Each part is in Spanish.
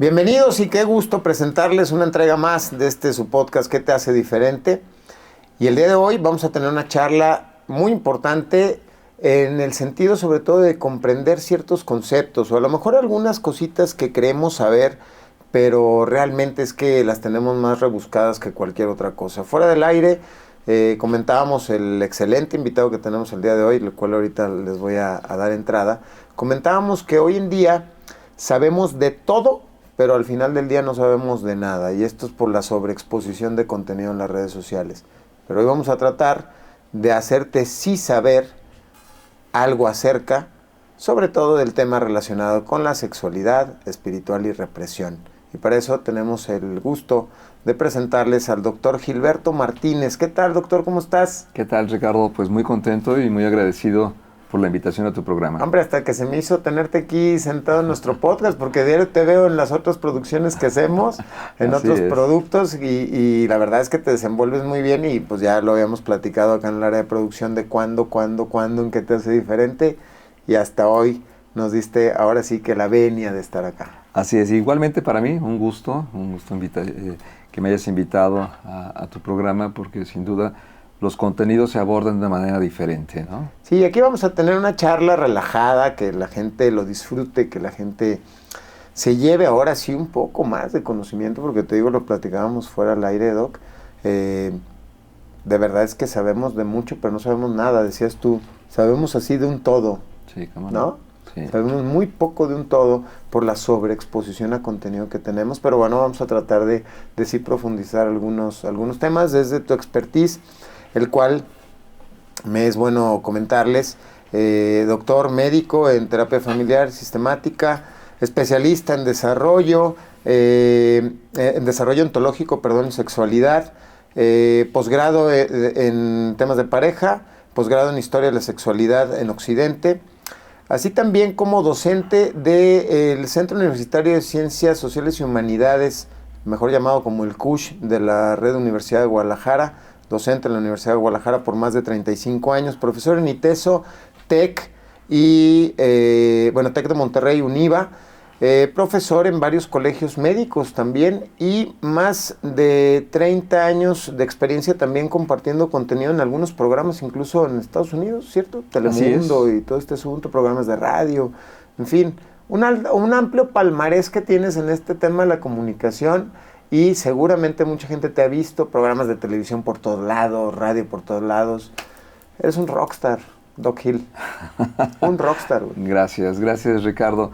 Bienvenidos y qué gusto presentarles una entrega más de su podcast ¿Qué te hace diferente? Y el día de hoy vamos a tener una charla muy importante en el sentido sobre todo de comprender ciertos conceptos o a lo mejor algunas cositas que creemos saber, pero realmente es que las tenemos más rebuscadas que cualquier otra cosa. Fuera del aire comentábamos el excelente invitado que tenemos el día de hoy, el cual ahorita les voy a dar entrada. Comentábamos que hoy en día sabemos de todo, pero al final del día no sabemos de nada, y esto es por la sobreexposición de contenido en las redes sociales. Pero hoy vamos a tratar de hacerte sí saber algo acerca, sobre todo del tema relacionado con la sexualidad, espiritual y represión. Y para eso tenemos el gusto de presentarles al doctor Gilberto Martínez. ¿Qué tal, doctor? ¿Cómo estás? ¿Qué tal, Ricardo? Pues muy contento y muy agradecido por la invitación a tu programa. Hombre, hasta que se me hizo tenerte aquí sentado en nuestro podcast, porque diario te veo en las otras producciones que hacemos, en otros productos, y la verdad es que te desenvuelves muy bien, y pues ya lo habíamos platicado acá en el área de producción de cuándo, en qué te hace diferente, y hasta hoy nos diste ahora sí que la venia de estar acá. Así es, igualmente para mí, un gusto que me hayas invitado a tu programa, porque sin duda los contenidos se abordan de manera diferente, ¿no? Sí, aquí vamos a tener una charla relajada, que la gente lo disfrute, que la gente se lleve ahora sí un poco más de conocimiento, porque te digo, lo platicábamos fuera al aire, Doc. De verdad es que sabemos de mucho, pero no sabemos nada, decías tú, sabemos así de un todo, sí, ¿cómo ¿no? Sí. Sabemos muy poco de un todo por la sobreexposición a contenido que tenemos, pero bueno, vamos a tratar de sí profundizar algunos temas desde tu expertise, el cual me es bueno comentarles, doctor médico en terapia familiar sistemática, especialista en desarrollo ontológico, en sexualidad, posgrado en temas de pareja, posgrado en historia de la sexualidad en Occidente, así también como docente del Centro Universitario de Ciencias Sociales y Humanidades, mejor llamado como el CUSH, de la Red Universidad de Guadalajara, docente en la Universidad de Guadalajara por más de 35 años, profesor en ITESO, TEC y, TEC de Monterrey, UNIVA, profesor en varios colegios médicos también, y más de 30 años de experiencia también compartiendo contenido en algunos programas, incluso en Estados Unidos, ¿cierto? Telemundo y todo este asunto, programas de radio, en fin, un amplio palmarés que tienes en este tema de la comunicación. Y seguramente mucha gente te ha visto, programas de televisión por todos lados, radio por todos lados. Eres un rockstar, Doc Gil. Un rockstar. Gracias, Ricardo.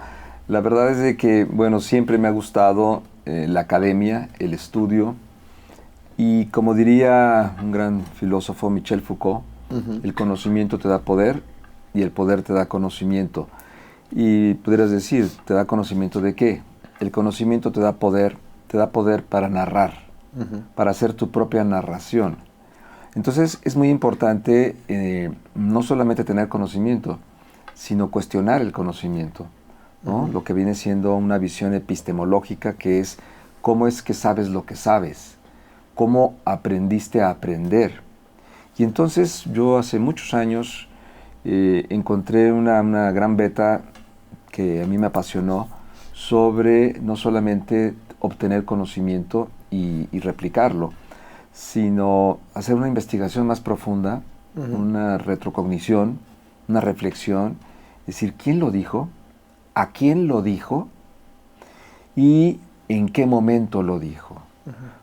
La verdad es de que, siempre me ha gustado la academia, el estudio. Y como diría un gran filósofo, Michel Foucault, el conocimiento te da poder y el poder te da conocimiento. Y pudieras decir, ¿te da conocimiento de qué? El conocimiento te da poder para narrar, para hacer tu propia narración. Entonces es muy importante no solamente tener conocimiento, sino cuestionar el conocimiento, ¿no? Lo que viene siendo una visión epistemológica, que es cómo es que sabes lo que sabes, cómo aprendiste a aprender. Y entonces yo hace muchos años encontré una gran beta que a mí me apasionó sobre no solamente obtener conocimiento y replicarlo, sino hacer una investigación más profunda, una retrocognición, una reflexión, decir, ¿quién lo dijo? ¿A quién lo dijo? ¿Y en qué momento lo dijo?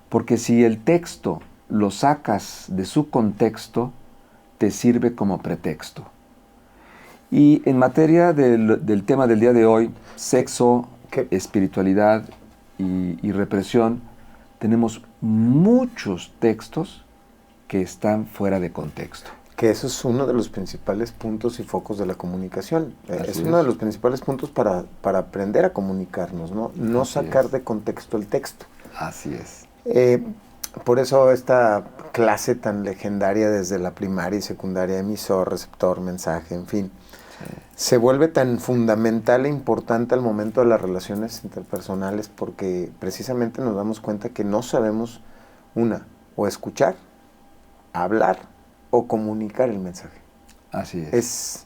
Porque si el texto lo sacas de su contexto, te sirve como pretexto. Y en materia del tema del día de hoy, sexo, espiritualidad y represión, tenemos muchos textos que están fuera de contexto. Que eso es uno de los principales puntos y focos de la comunicación. Es uno de los principales puntos para aprender a comunicarnos, ¿no? No sacar de contexto el texto. Así es. Por eso esta clase tan legendaria desde la primaria y secundaria, emisor, receptor, mensaje, en fin, se vuelve tan fundamental e importante al momento de las relaciones interpersonales, porque precisamente nos damos cuenta que no sabemos o escuchar, hablar o comunicar el mensaje. Así es.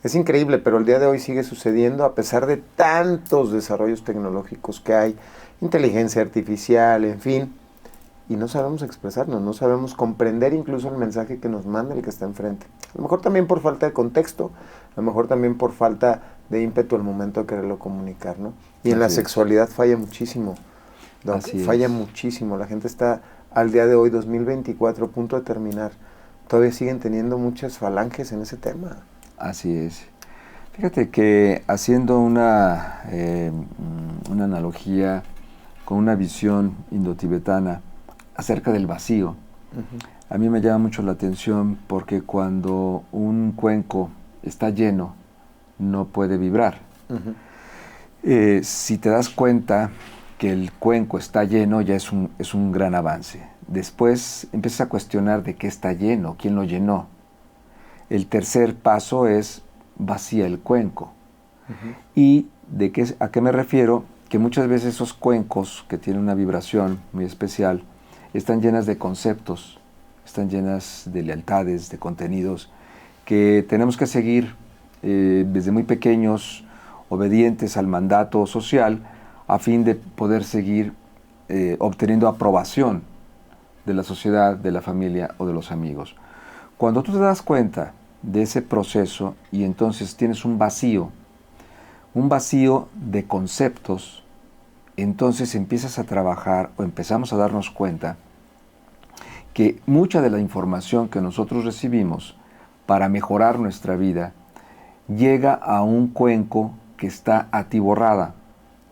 Es increíble, pero el día de hoy sigue sucediendo a pesar de tantos desarrollos tecnológicos que hay, inteligencia artificial, en fin, y no sabemos expresarnos, no sabemos comprender incluso el mensaje que nos manda el que está enfrente. A lo mejor también por falta de contexto, a lo mejor también por falta de ímpetu al momento de quererlo comunicar, ¿no? Y en la sexualidad falla muchísimo, Doc, falla muchísimo. La gente está al día de hoy, 2024, a punto de terminar. Todavía siguen teniendo muchas falanges en ese tema. Así es. Fíjate que haciendo una analogía con una visión indotibetana acerca del vacío, a mí me llama mucho la atención porque cuando un cuenco está lleno, no puede vibrar. Si te das cuenta que el cuenco está lleno, ya es un gran avance. Después empiezas a cuestionar de qué está lleno, quién lo llenó. El tercer paso es vacía el cuenco. ¿Y a qué me refiero? Que muchas veces esos cuencos que tienen una vibración muy especial están llenas de conceptos, están llenas de lealtades, de contenidos que tenemos que seguir desde muy pequeños, obedientes al mandato social, a fin de poder seguir obteniendo aprobación de la sociedad, de la familia o de los amigos. Cuando tú te das cuenta de ese proceso y entonces tienes un vacío de conceptos, entonces empiezas a trabajar o empezamos a darnos cuenta que mucha de la información que nosotros recibimos para mejorar nuestra vida llega a un cuenco que está atiborrada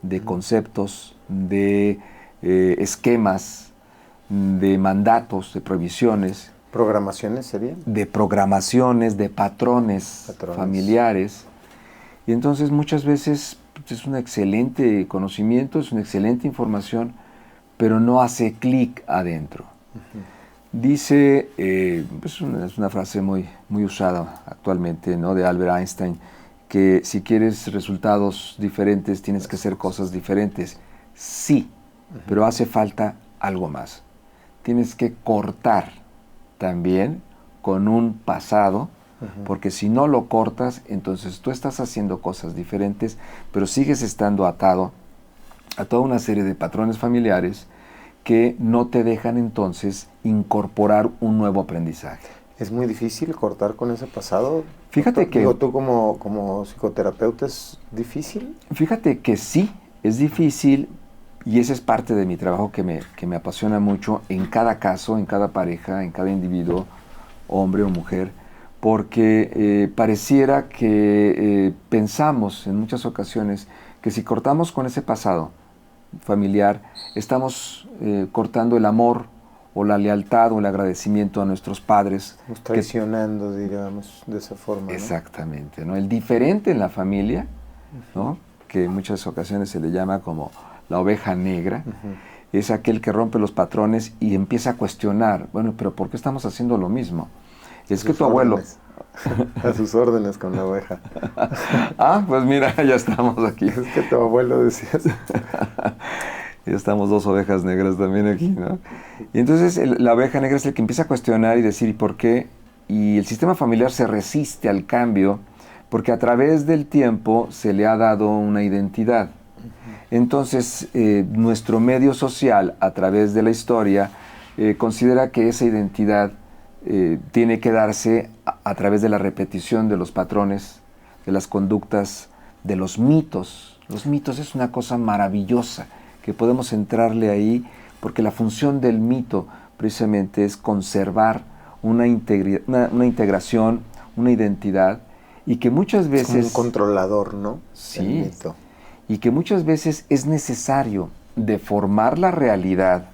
de conceptos, de esquemas, de mandatos, de prohibiciones. ¿Programaciones serían? De programaciones, de patrones familiares. Y entonces muchas veces es un excelente conocimiento, es una excelente información, pero no hace clic adentro. Dice, es una frase muy usada actualmente, ¿no?, de Albert Einstein, que si quieres resultados diferentes tienes que hacer cosas diferentes. Sí, pero hace falta algo más. Tienes que cortar también con un pasado, porque si no lo cortas, entonces tú estás haciendo cosas diferentes, pero sigues estando atado a toda una serie de patrones familiares que no te dejan entonces incorporar un nuevo aprendizaje. ¿Es muy difícil cortar con ese pasado? Fíjate que... Digo, tú como psicoterapeuta, ¿es difícil? Fíjate que sí, es difícil, y ese es parte de mi trabajo que me apasiona mucho en cada caso, en cada pareja, en cada individuo, hombre o mujer, porque pareciera que pensamos en muchas ocasiones que si cortamos con ese pasado familiar, estamos cortando el amor o la lealtad o el agradecimiento a nuestros padres. Estamos traicionando, digamos, de esa forma, ¿no? Exactamente, ¿no? El diferente en la familia, ¿no?, que en muchas ocasiones se le llama como la oveja negra, es aquel que rompe los patrones y empieza a cuestionar, bueno, pero ¿por qué estamos haciendo lo mismo? Es que tu abuelo... A sus órdenes con la oveja. Pues mira, ya estamos aquí. Es que tu abuelo decía eso. Ya estamos dos ovejas negras también aquí, ¿no? Y entonces la oveja negra es el que empieza a cuestionar y decir, ¿y por qué? Y el sistema familiar se resiste al cambio porque a través del tiempo se le ha dado una identidad. Entonces, nuestro medio social, a través de la historia, considera que esa identidad tiene que darse a través de la repetición de los patrones, de las conductas, de los mitos. Los mitos es una cosa maravillosa, que podemos entrarle ahí, porque la función del mito precisamente es conservar una integración, una identidad, y que muchas veces... Es como un controlador, ¿no? Sí, el mito. Y que muchas veces es necesario deformar la realidad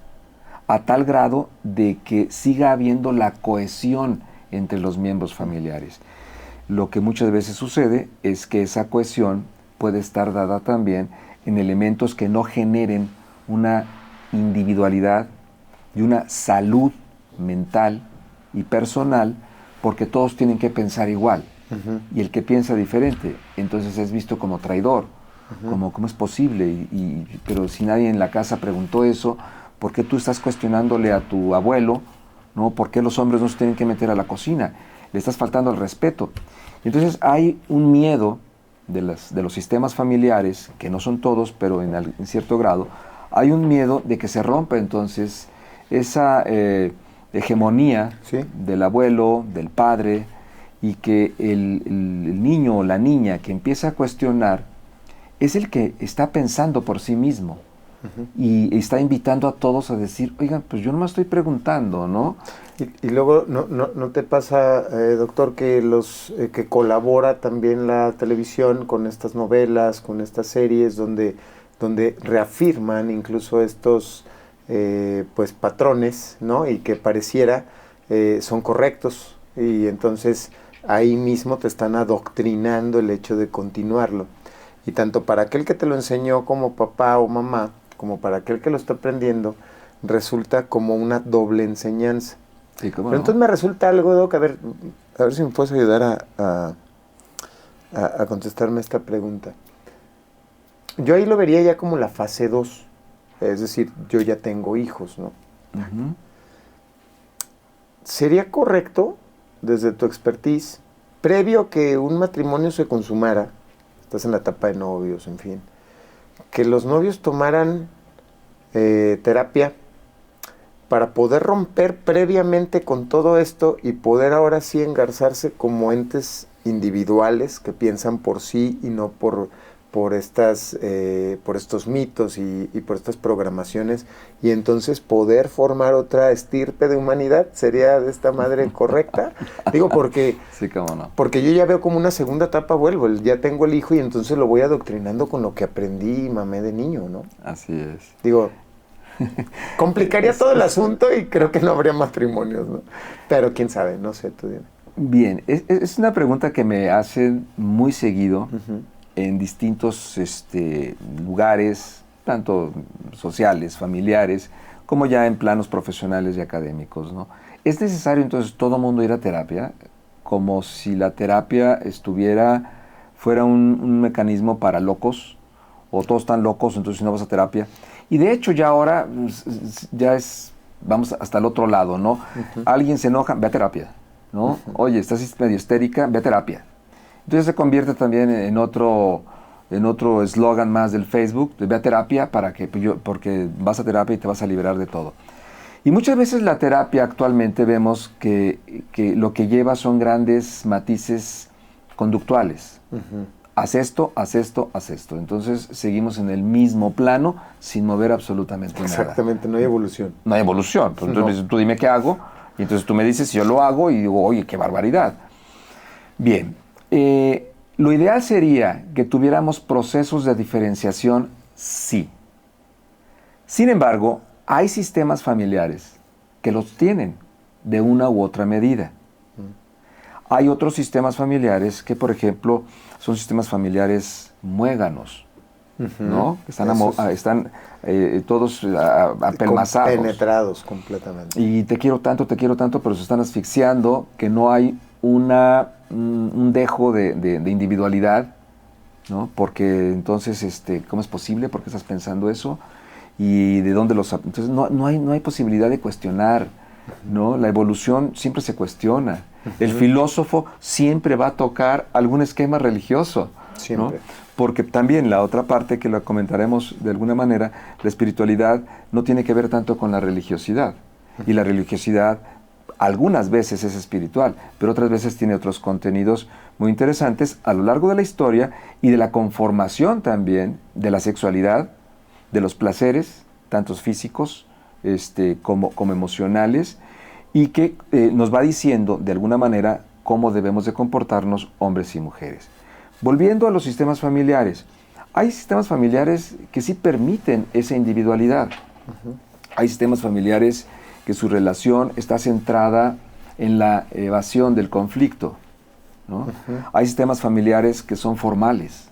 a tal grado de que siga habiendo la cohesión entre los miembros familiares. Lo que muchas veces sucede es que esa cohesión puede estar dada también en elementos que no generen una individualidad y una salud mental y personal, porque todos tienen que pensar igual. Y el que piensa diferente, entonces es visto como traidor, como ¿cómo es posible? Pero si nadie en la casa preguntó eso, ¿por qué tú estás cuestionándole a tu abuelo ¿no? ¿Por qué los hombres no se tienen que meter a la cocina? Le estás faltando al respeto. Entonces hay un miedo de los sistemas familiares, que no son todos, pero en cierto grado, hay un miedo de que se rompa entonces esa hegemonía Sí. del abuelo, del padre, y que el niño o la niña que empieza a cuestionar es el que está pensando por sí mismo. Y está invitando a todos a decir, oigan, pues yo no me estoy preguntando, ¿no? Y luego, ¿no te pasa, doctor, que que colabora también la televisión con estas novelas, con estas series, donde reafirman incluso estos pues patrones, ¿no? Y que pareciera son correctos, y entonces ahí mismo te están adoctrinando el hecho de continuarlo. Y tanto para aquel que te lo enseñó como papá o mamá, como para aquel que lo está aprendiendo, resulta como una doble enseñanza. Sí, ¿cómo Pero no? entonces me resulta algo, Doc, a ver si me puedes ayudar a contestarme esta pregunta. Yo ahí lo vería ya como la fase 2, es decir, yo ya tengo hijos, ¿no? Ujú. ¿Sería correcto, desde tu expertise, previo a que un matrimonio se consumara, estás en la etapa de novios, en fin, que los novios tomaran terapia para poder romper previamente con todo esto y poder ahora sí engarzarse como entes individuales que piensan por sí y no por estos mitos y por estas programaciones, y entonces poder formar otra estirpe de humanidad? ¿Sería de esta madre correcta? Digo, porque Sí, cómo no. porque yo ya veo como una segunda etapa, ya tengo el hijo y entonces lo voy adoctrinando con lo que aprendí y mamé de niño, ¿no? Así es. Digo, complicaría todo el asunto y creo que no habría matrimonios, ¿no? Pero quién sabe, no sé, tú dime. Bien, es una pregunta que me hacen muy seguido en distintos lugares, tanto sociales, familiares, como ya en planos profesionales y académicos, ¿no? ¿Es necesario entonces todo mundo ir a terapia? Como si la terapia fuera un mecanismo para locos, o todos están locos, entonces si no vas a terapia. Y de hecho ya ahora vamos hasta el otro lado, ¿no? Alguien se enoja, ve a terapia, ¿no? Oye, estás medio histérica, ve a terapia. Entonces se convierte también en otro eslogan más del Facebook, de ve a terapia porque vas a terapia y te vas a liberar de todo. Y muchas veces la terapia actualmente vemos que lo que lleva son grandes matices conductuales. Haz esto, haz esto, haz esto. Entonces seguimos en el mismo plano sin mover absolutamente nada. Exactamente, no hay evolución. No hay evolución. Pues, entonces tú dime qué hago, y entonces tú me dices, yo lo hago, y digo, oye, qué barbaridad. Bien, lo ideal sería que tuviéramos procesos de diferenciación, sí. Sin embargo, hay sistemas familiares que los tienen de una u otra medida. Hay otros sistemas familiares que, por ejemplo, son sistemas familiares muéganos, ¿no? Están todos apelmazados. Penetrados completamente. Y te quiero tanto, pero se están asfixiando, que no hay un dejo de individualidad, ¿no? Porque entonces, ¿cómo es posible? ¿Por qué estás pensando eso? ¿Y de dónde los...? Entonces no hay posibilidad de cuestionar, ¿no? La evolución siempre se cuestiona. El filósofo siempre va a tocar algún esquema religioso, Siempre. ¿no? Porque también la otra parte, que la comentaremos de alguna manera, la espiritualidad no tiene que ver tanto con la religiosidad. Y la religiosidad algunas veces es espiritual, pero otras veces tiene otros contenidos muy interesantes a lo largo de la historia y de la conformación también de la sexualidad, de los placeres, tanto físicos como emocionales, y que nos va diciendo de alguna manera cómo debemos de comportarnos hombres y mujeres. Volviendo a los sistemas familiares, hay sistemas familiares que sí permiten esa individualidad. Hay sistemas familiares que su relación está centrada en la evasión del conflicto, ¿no? Hay sistemas familiares que son formales,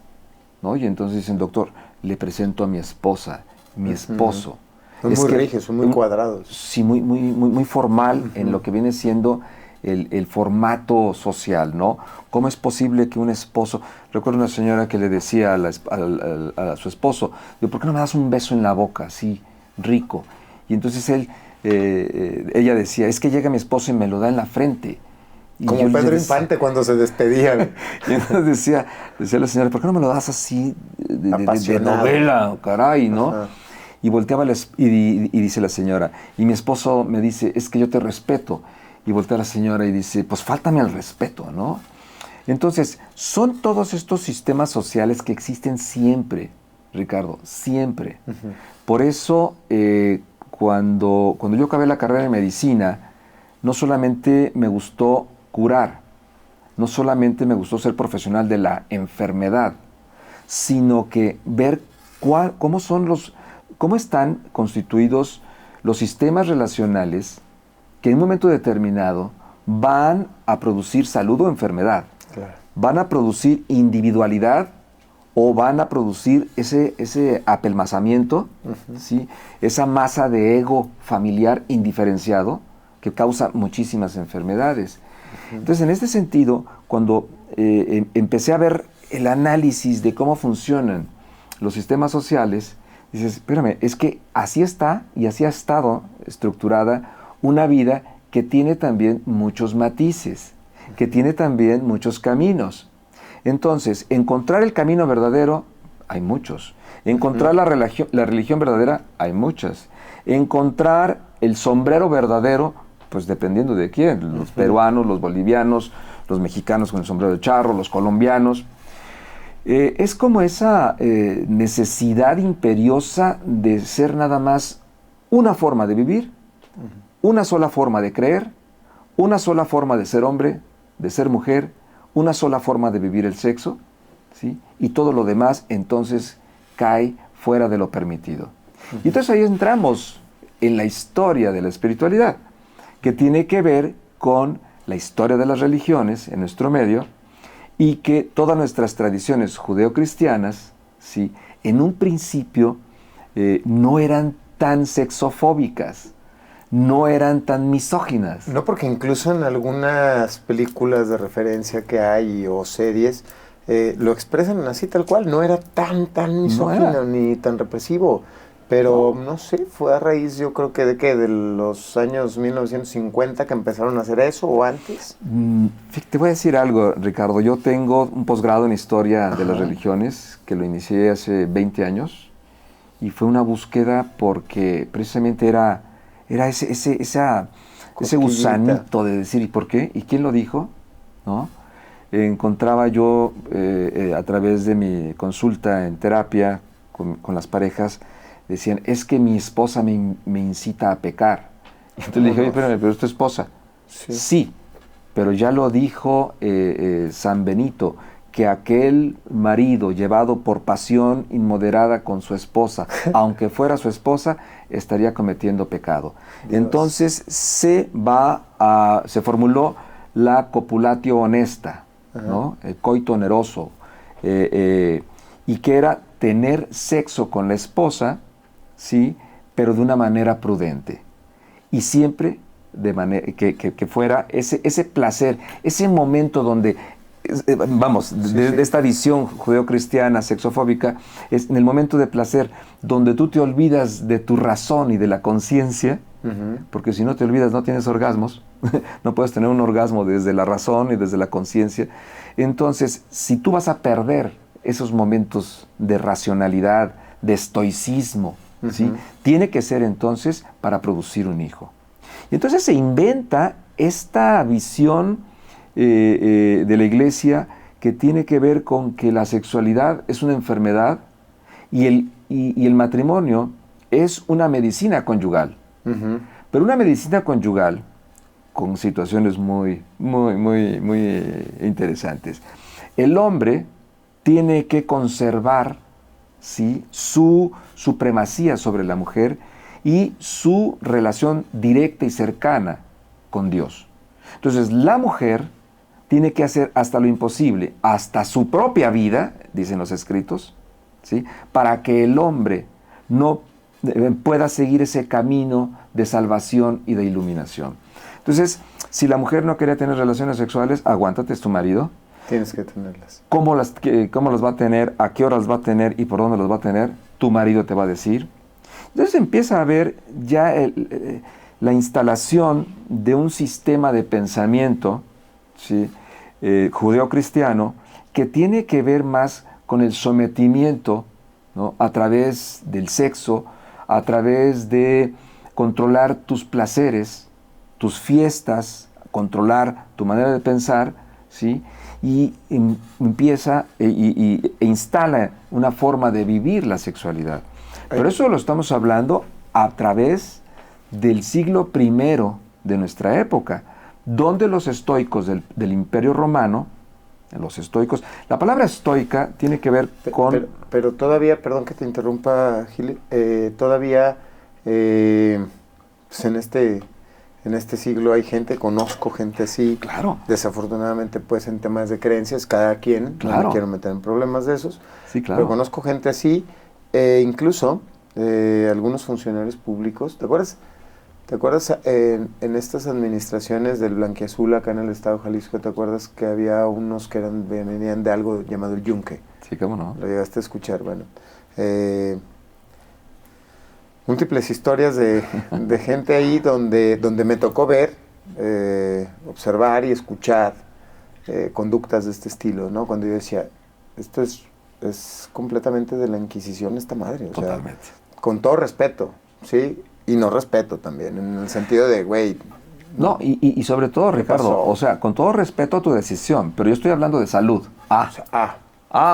¿no? Y entonces dicen, doctor, le presento a mi esposa, mi esposo. Son muy rígidos, son muy cuadrados. Sí, muy formal en lo que viene siendo el formato social, ¿no? ¿Cómo es posible que un esposo... Recuerdo una señora que le decía a su esposo, digo, ¿por qué no me das un beso en la boca, así, rico? Y entonces él ella decía, es que llega mi esposo y me lo da en la frente. Y como yo le Pedro decía, Infante cuando se despedían. y entonces decía la señora, ¿por qué no me lo das así de Apasionado. novela, caray, ¿no? Ajá. Y volteaba y dice la señora, y mi esposo me dice, es que yo te respeto. Y voltea la señora y dice, pues fáltame al respeto, ¿no? Entonces, son todos estos sistemas sociales que existen siempre, Ricardo, siempre. Uh-huh. Por eso, cuando yo acabé la carrera de medicina, no solamente me gustó curar, no solamente me gustó ser profesional de la enfermedad, sino que ver cómo están constituidos los sistemas relacionales que en un momento determinado van a producir salud o enfermedad, Claro. van a producir individualidad o van a producir ese apelmazamiento, Uh-huh. ¿sí? Esa masa de ego familiar indiferenciado que causa muchísimas enfermedades. Uh-huh. Entonces, en este sentido, cuando empecé a ver el análisis de cómo funcionan los sistemas sociales, dices, espérame, es que así está y así ha estado estructurada una vida que tiene también muchos matices, que tiene también muchos caminos. Entonces, encontrar el camino verdadero, hay muchos. Encontrar la religión verdadera, hay muchas. Encontrar el sombrero verdadero, pues dependiendo de quién, los peruanos, los bolivianos, los mexicanos con el sombrero de charro, los colombianos. Es como esa necesidad imperiosa de ser nada más una forma de vivir, una sola forma de creer, una sola forma de ser hombre, de ser mujer, una sola forma de vivir el sexo, ¿sí? Y todo lo demás entonces cae fuera de lo permitido. Y entonces ahí entramos en la historia de la espiritualidad, que tiene que ver con la historia de las religiones en nuestro medio, y que todas nuestras tradiciones judeocristianas, ¿sí? En un principio no eran tan sexofóbicas, no eran tan misóginas. No, porque incluso en algunas películas de referencia que hay o series lo expresan así tal cual. No era tan misógino ni tan represivo. Pero no sé, fue a raíz, yo creo que de los años 1950 que empezaron a hacer eso, o antes. Te voy a decir algo, Ricardo. Yo tengo un posgrado en Historia de las Religiones, que lo inicié hace 20 años, y fue una búsqueda porque precisamente era ese gusanito de decir, ¿y por qué? ¿Y quién lo dijo? ¿No? Encontraba yo, a través de mi consulta en terapia con las parejas, decían, es que mi esposa me incita a pecar. Y entonces le dije, oye, espérame, pero es tu esposa. Sí, pero ya lo dijo San Benito, que aquel marido llevado por pasión inmoderada con su esposa, aunque fuera su esposa, estaría cometiendo pecado. Dios. Entonces se formuló la copulatio honesta, ¿no? El coito oneroso, y que era tener sexo con la esposa, sí, pero de una manera prudente. Y siempre de manera que fuera ese placer, ese momento donde, de esta visión judeocristiana, sexofóbica, es en el momento de placer, donde tú te olvidas de tu razón y de la conciencia, porque si no te olvidas no tienes orgasmos, no puedes tener un orgasmo desde la razón y desde la conciencia. Entonces, si tú vas a perder esos momentos de racionalidad, de estoicismo, ¿sí? Tiene que ser entonces para producir un hijo. Y entonces se inventa esta visión de la Iglesia que tiene que ver con que la sexualidad es una enfermedad y el matrimonio es una medicina conyugal. Pero una medicina conyugal con situaciones muy interesantes. El hombre tiene que conservar, ¿sí?, su supremacía sobre la mujer y su relación directa y cercana con Dios. Entonces, la mujer tiene que hacer hasta lo imposible, hasta su propia vida, dicen los escritos, ¿sí?, para que el hombre no pueda seguir ese camino de salvación y de iluminación. Entonces, si la mujer no quería tener relaciones sexuales, aguántate, es tu marido. Tienes que tenerlas. ¿Cómo las va a tener? ¿A qué horas va a tener? ¿Y por dónde las va a tener? Tu marido te va a decir. Entonces empieza a ver ya la instalación de un sistema de pensamiento, ¿sí? Judeocristiano, que tiene que ver más con el sometimiento, ¿no? A través del sexo, a través de controlar tus placeres, tus fiestas, controlar tu manera de pensar, ¿sí? Y empieza e instala una forma de vivir la sexualidad. Pero eso lo estamos hablando a través del siglo I de nuestra época, donde los estoicos del Imperio Romano, los estoicos, la palabra estoica tiene que ver con... Pero todavía, perdón que te interrumpa, Gil, todavía pues en este siglo hay gente, conozco gente así. Claro. Desafortunadamente, pues en temas de creencias, cada quien, claro. No me quiero meter en problemas de esos. Sí, claro. Pero conozco gente así, incluso algunos funcionarios públicos. ¿Te acuerdas en estas administraciones del Blanquiazul acá en el estado de Jalisco? ¿Te acuerdas que había unos que venían de algo llamado el Yunque? Sí, cómo no. Lo llegaste a escuchar, bueno. Múltiples historias de gente ahí donde me tocó ver, observar y escuchar conductas de este estilo, ¿no? Cuando yo decía, esto es completamente de la Inquisición esta madre. O Totalmente. sea, con todo respeto, ¿sí? Y no respeto también, en el sentido de, güey... No, y sobre todo, Ricardo, o sea, con todo respeto a tu decisión, pero yo estoy hablando de salud.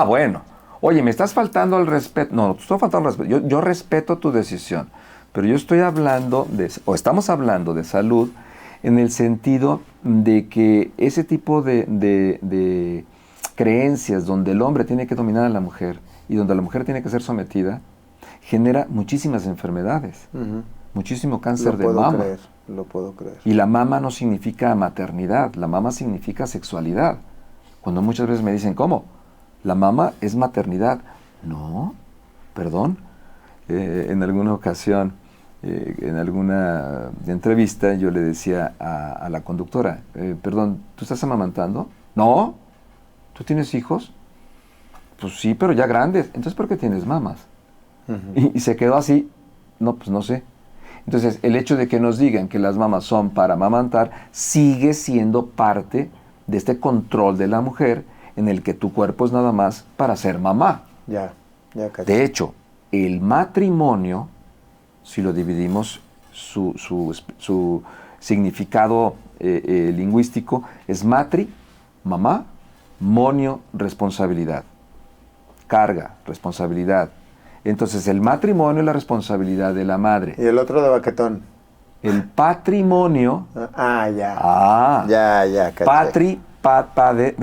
Bueno. Oye, me estás faltando al respeto. No, te estoy faltando al respeto. Yo respeto tu decisión, pero yo estoy hablando estamos hablando de salud en el sentido de que ese tipo de creencias donde el hombre tiene que dominar a la mujer y donde la mujer tiene que ser sometida, genera muchísimas enfermedades, muchísimo cáncer de mama. Lo puedo creer. Y la mama no significa maternidad, la mama significa sexualidad. Cuando muchas veces me dicen, ¿cómo? La mama es maternidad. No, perdón. En alguna ocasión, en alguna entrevista, yo le decía a la conductora, perdón, ¿tú estás amamantando? No. ¿Tú tienes hijos? Pues sí, pero ya grandes. Entonces, ¿por qué tienes mamas? Y se quedó así. No, pues no sé. Entonces, el hecho de que nos digan que las mamas son para amamantar sigue siendo parte de este control de la mujer en el que tu cuerpo es nada más para ser mamá. Ya caché. De hecho, el matrimonio, si lo dividimos, su significado lingüístico es matri, mamá, monio, responsabilidad. Carga, responsabilidad. Entonces, el matrimonio es la responsabilidad de la madre. Y el otro de baquetón. El patrimonio... Ya, caché. Padre,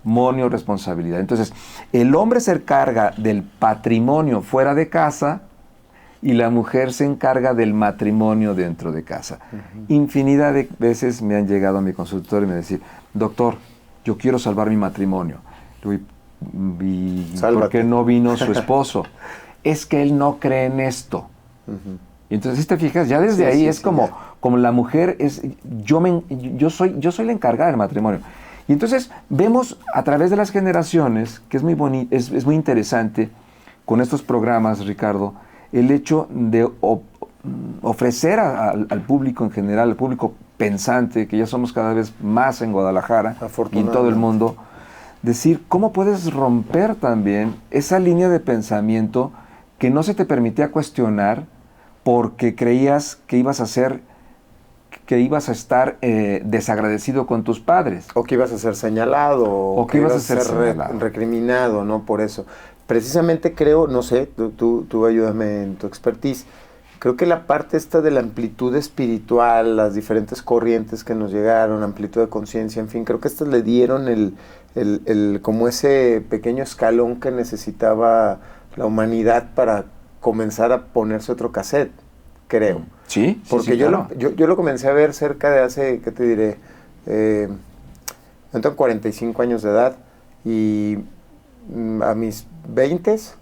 monio, responsabilidad. Entonces, el hombre se encarga del patrimonio fuera de casa y la mujer se encarga del matrimonio dentro de casa. Infinidad de veces me han llegado a mi consultorio y me decir, doctor, yo quiero salvar mi matrimonio. ¿Y por qué no vino su esposo? Es que él no cree en esto. Y entonces, si te fijas, ya desde ahí es como la mujer es, yo soy la encargada del matrimonio. Y entonces vemos a través de las generaciones, que es muy bonito, es muy interesante con estos programas, Ricardo, el hecho de ofrecer al público en general, al público pensante, que ya somos cada vez más en Guadalajara y en todo el mundo, decir cómo puedes romper también esa línea de pensamiento que no se te permitía cuestionar porque creías que ibas a estar desagradecido con tus padres. O que ibas a ser señalado. O que ibas a ser recriminado, ¿no? Por eso. Precisamente creo, no sé, tú ayúdame en tu expertise, creo que la parte esta de la amplitud espiritual, las diferentes corrientes que nos llegaron, amplitud de conciencia, en fin, creo que estas le dieron como ese pequeño escalón que necesitaba la humanidad para comenzar a ponerse otro cassette, creo. Sí, porque yo lo comencé a ver cerca de hace, ¿qué te diré? Yo tengo 45 años de edad y a mis 20s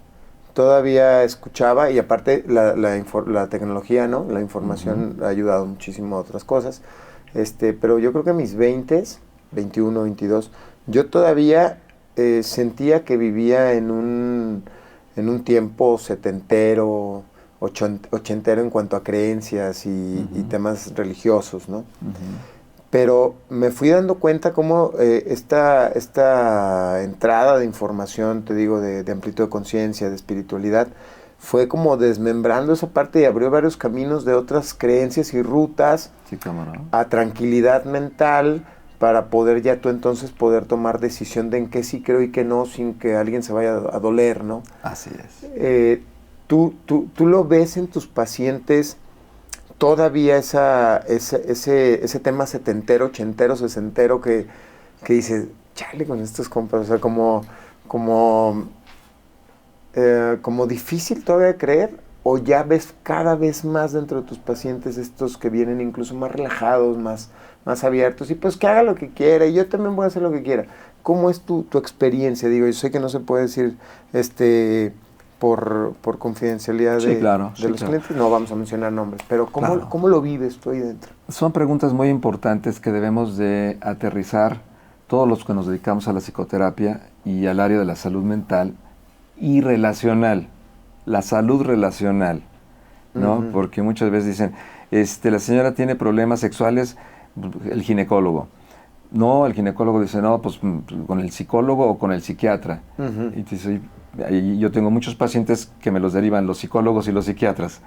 todavía escuchaba, y aparte la tecnología, ¿no? La información ha ayudado muchísimo a otras cosas. Pero yo creo que a mis 20s, 21, 22, yo todavía sentía que vivía en un tiempo setentero, ochentero en cuanto a creencias y temas religiosos, ¿no? Pero me fui dando cuenta cómo esta entrada de información, te digo, de amplitud de conciencia, de espiritualidad, fue como desmembrando esa parte y abrió varios caminos de otras creencias y rutas a tranquilidad mental para poder ya tú entonces poder tomar decisión de en qué sí creo y qué no, sin que alguien se vaya a doler, ¿no? Así es. ¿Tú lo ves en tus pacientes todavía ese tema setentero, ochentero, sesentero que dices, chale con estos compas, o sea, como difícil todavía de creer, o ya ves cada vez más dentro de tus pacientes estos que vienen incluso más relajados, más abiertos, y pues que haga lo que quiera, y yo también voy a hacer lo que quiera? ¿Cómo es tu experiencia? Digo, yo sé que no se puede decir por confidencialidad de los clientes, no vamos a mencionar nombres, pero ¿cómo lo vives tú ahí dentro? Son preguntas muy importantes que debemos de aterrizar todos los que nos dedicamos a la psicoterapia y al área de la salud mental y relacional, la salud relacional, ¿no? Porque muchas veces dicen, la señora tiene problemas sexuales, el ginecólogo. No, el ginecólogo dice, no, pues con el psicólogo o con el psiquiatra. Y dice, yo tengo muchos pacientes que me los derivan los psicólogos y los psiquiatras,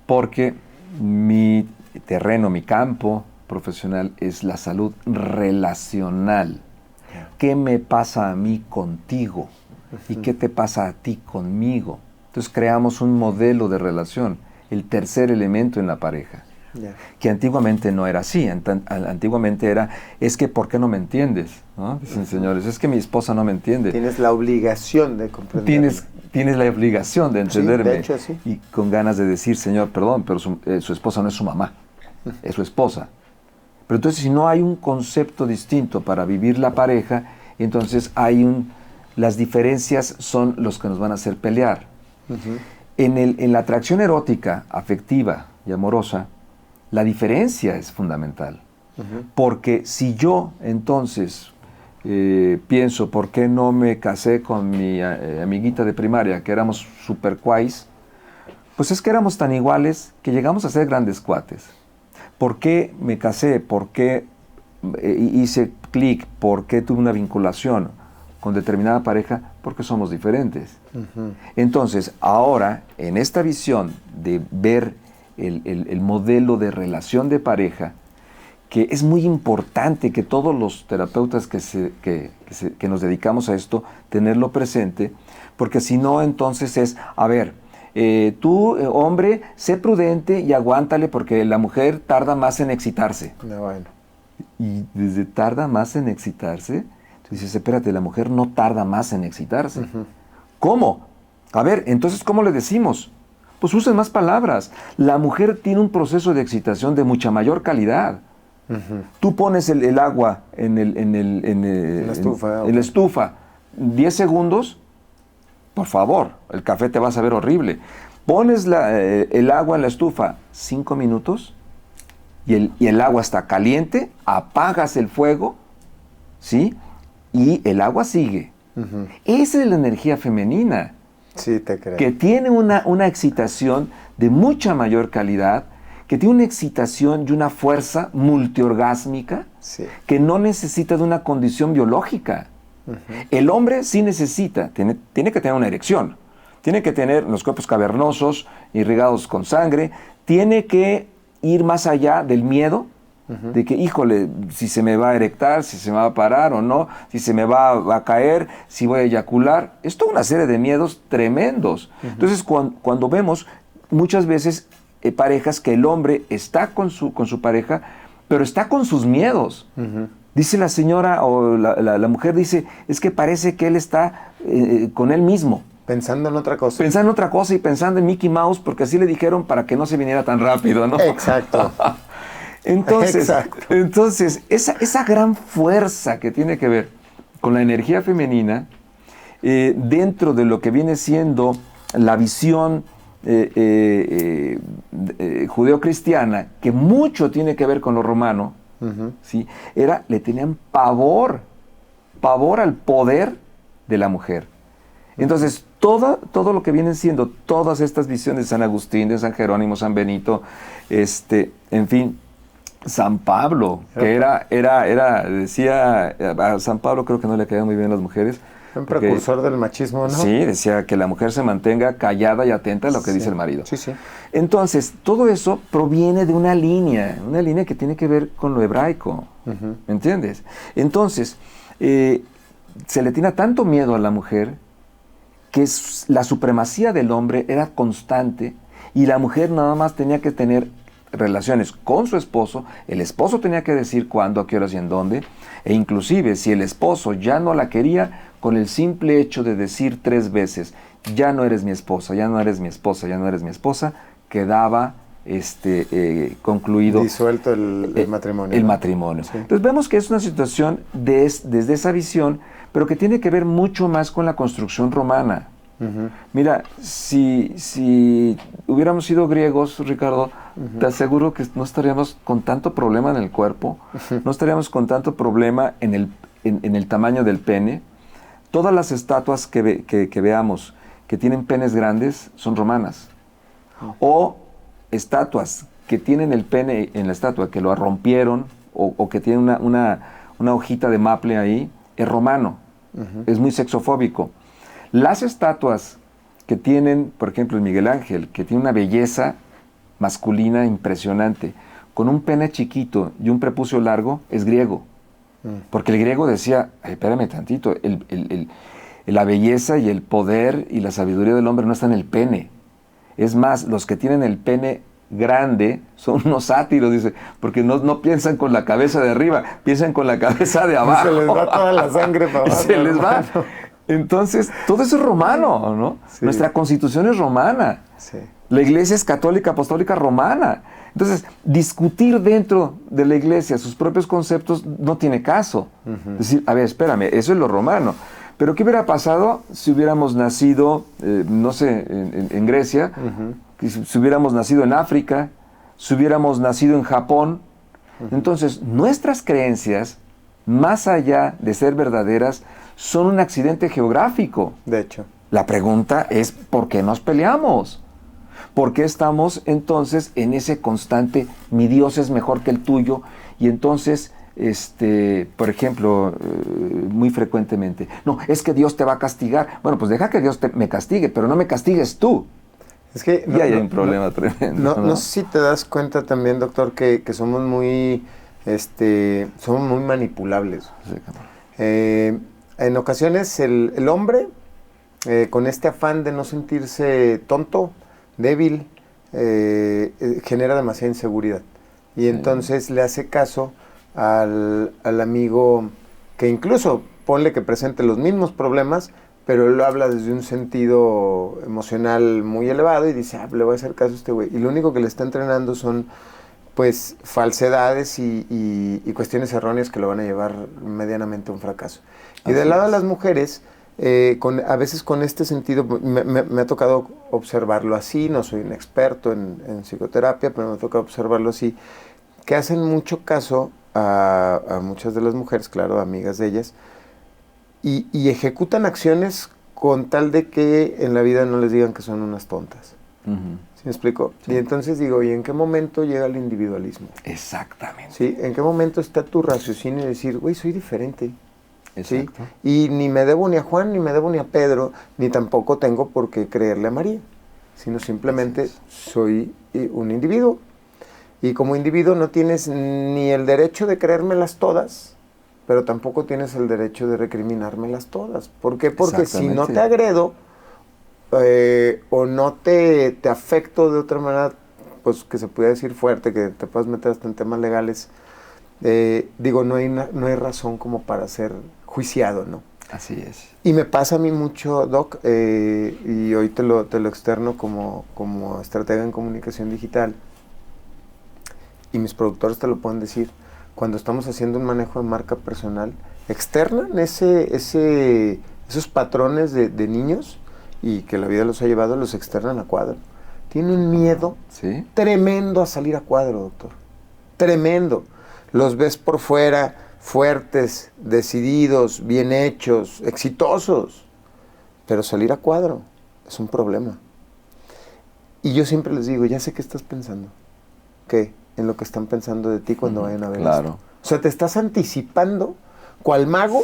porque mi terreno, mi campo profesional es la salud relacional. ¿Qué me pasa a mí contigo? ¿Y qué te pasa a ti conmigo? Entonces creamos un modelo de relación, el tercer elemento en la pareja. Que antiguamente no era así, antiguamente era, es que ¿por qué no me entiendes? ¿No? Dicen señores, es que mi esposa no me entiende. Tienes la obligación de comprenderme. Tienes la obligación de entenderme. Sí, de hecho, sí. Y con ganas de decir, señor, perdón, pero su esposa no es su mamá, es su esposa. Pero entonces si no hay un concepto distinto para vivir la pareja, entonces las diferencias son los que nos van a hacer pelear. En la atracción erótica, afectiva y amorosa, la diferencia es fundamental, porque si yo entonces pienso, ¿por qué no me casé con mi amiguita de primaria, que éramos super cuais? Pues es que éramos tan iguales que llegamos a ser grandes cuates. ¿Por qué me casé? ¿Por qué hice clic? ¿Por qué tuve una vinculación con determinada pareja? Porque somos diferentes. Entonces, ahora, en esta visión de ver el modelo de relación de pareja, que es muy importante que todos los terapeutas que nos dedicamos a esto, tenerlo presente, porque si no, entonces es, a ver, tú, hombre, sé prudente y aguántale porque la mujer tarda más en excitarse. No, bueno. Y desde tarda más en excitarse, tú dices, espérate, la mujer no tarda más en excitarse. ¿Cómo? A ver, entonces, ¿cómo le decimos? Pues usen más palabras. La mujer tiene un proceso de excitación de mucha mayor calidad. Tú pones el agua en la estufa 10 segundos, por favor, el café te va a saber horrible. Pones el agua en la estufa 5 minutos y el agua está caliente, apagas el fuego, ¿sí? Y el agua sigue. Esa es la energía femenina. Sí, te creo. Que tiene una excitación de mucha mayor calidad, que tiene una excitación y una fuerza multiorgásmica, que no necesita de una condición biológica. El hombre sí necesita, tiene que tener una erección, tiene que tener los cuerpos cavernosos, irrigados con sangre, tiene que ir más allá del miedo, de que, híjole, si se me va a erectar, si se me va a parar o no, si se me va a caer, si voy a eyacular. Es toda una serie de miedos tremendos. Entonces, cuando vemos muchas veces parejas que el hombre está con su pareja, pero está con sus miedos. Dice la señora o la mujer, dice, es que parece que él está con él mismo. Pensando en otra cosa. Pensando en otra cosa y pensando en Mickey Mouse, porque así le dijeron para que no se viniera tan rápido, ¿no? Exacto. Entonces esa gran fuerza que tiene que ver con la energía femenina, dentro de lo que viene siendo la visión judeocristiana, que mucho tiene que ver con lo romano, ¿sí? Le tenían pavor al poder de la mujer. Entonces, todo lo que vienen siendo todas estas visiones de San Agustín, de San Jerónimo, San Benito, en fin, San Pablo, que decía, a San Pablo creo que no le caían muy bien las mujeres. Un precursor del machismo, ¿no? Sí, decía que la mujer se mantenga callada y atenta a lo que dice el marido. Sí, sí. Entonces, todo eso proviene de una línea que tiene que ver con lo hebraico, ¿me entiendes? Entonces, se le tiene tanto miedo a la mujer que la supremacía del hombre era constante y la mujer nada más tenía que tener relaciones con su esposo, el esposo tenía que decir cuándo, a qué horas y en dónde, e inclusive si el esposo ya no la quería, con el simple hecho de decir 3 veces, ya no eres mi esposa, ya no eres mi esposa, ya no eres mi esposa, quedaba concluido. Disuelto el matrimonio. El matrimonio. Sí. Entonces vemos que es una situación desde esa visión, pero que tiene que ver mucho más con la construcción romana. Mira, si hubiéramos sido griegos, Ricardo, te aseguro que no estaríamos con tanto problema en el cuerpo, no estaríamos con tanto problema en el tamaño del pene. Todas las estatuas que veamos que tienen penes grandes son romanas. O estatuas que tienen el pene en la estatua, que lo rompieron, o que tienen una hojita de maple ahí, es romano. Es muy sexofóbico. Las estatuas que tienen, por ejemplo, el Miguel Ángel, que tiene una belleza masculina impresionante, con un pene chiquito y un prepucio largo, es griego. Porque el griego decía, espérame tantito, la belleza y el poder y la sabiduría del hombre no está en el pene. Es más, los que tienen el pene grande son unos sátiros, dice, porque no piensan con la cabeza de arriba, piensan con la cabeza de abajo. Se les va toda la sangre para abajo. Se les va. Entonces, todo eso es romano, ¿no? Sí. Nuestra constitución es romana. Sí. La iglesia es católica, apostólica, romana. Entonces, discutir dentro de la iglesia sus propios conceptos no tiene caso. Es decir, a ver, espérame, eso es lo romano. Pero ¿qué hubiera pasado si hubiéramos nacido, no sé, en Grecia, si hubiéramos nacido en África, si hubiéramos nacido en Japón? Entonces, nuestras creencias, más allá de ser verdaderas, son un accidente geográfico. De hecho. La pregunta es, ¿por qué nos peleamos? ¿Por qué estamos entonces en ese constante, mi Dios es mejor que el tuyo? Y entonces, por ejemplo, muy frecuentemente, no, es que Dios te va a castigar. Bueno, pues deja que Dios me castigue, pero no me castigues tú. Es que y hay un problema tremendo. No sé si te das cuenta también, doctor, que somos muy manipulables. Sí, en ocasiones el hombre, con este afán de no sentirse tonto, débil, genera demasiada inseguridad. Y entonces le hace caso al amigo que incluso ponle que presente los mismos problemas, pero él lo habla desde un sentido emocional muy elevado y dice, le voy a hacer caso a este güey. Y lo único que le está entrenando son pues falsedades y cuestiones erróneas que lo van a llevar medianamente a un fracaso. Y del lado de las mujeres, a veces con este sentido, me ha tocado observarlo así, no soy un experto en psicoterapia, pero me ha tocado observarlo así, que hacen mucho caso a muchas de las mujeres, claro, amigas de ellas, y ejecutan acciones con tal de que en la vida no les digan que son unas tontas. ¿Sí me explico? Sí. Y entonces digo, ¿y en qué momento llega el individualismo? Exactamente. ¿Sí? ¿En qué momento está tu raciocinio y decir, güey, soy diferente? Exacto. ¿Sí? Y ni me debo ni a Juan, ni me debo ni a Pedro, ni tampoco tengo por qué creerle a María, sino simplemente soy un individuo. Y como individuo no tienes ni el derecho de creérmelas todas, pero tampoco tienes el derecho de recriminármelas todas. ¿Por qué? Porque si no te agredo o no te afecto de otra manera, pues que se pudiera decir fuerte, que te puedas meter hasta en temas legales, digo, no hay razón como para ser juiciado, ¿no? Así es. Y me pasa a mí mucho, Doc, y hoy te lo externo como estratega en comunicación digital, y mis productores te lo pueden decir, cuando estamos haciendo un manejo de marca personal, externan esos patrones de niños, y que la vida los ha llevado, los externan a cuadro. Tienen un miedo tremendo a salir a cuadro, doctor. Tremendo. Los ves por fuera fuertes, decididos, bien hechos, exitosos, pero salir a cuadro es un problema. Y yo siempre les digo, ya sé qué estás pensando. ¿Qué? En lo que están pensando de ti cuando vayan a ver esto. O sea, te estás anticipando, cual mago,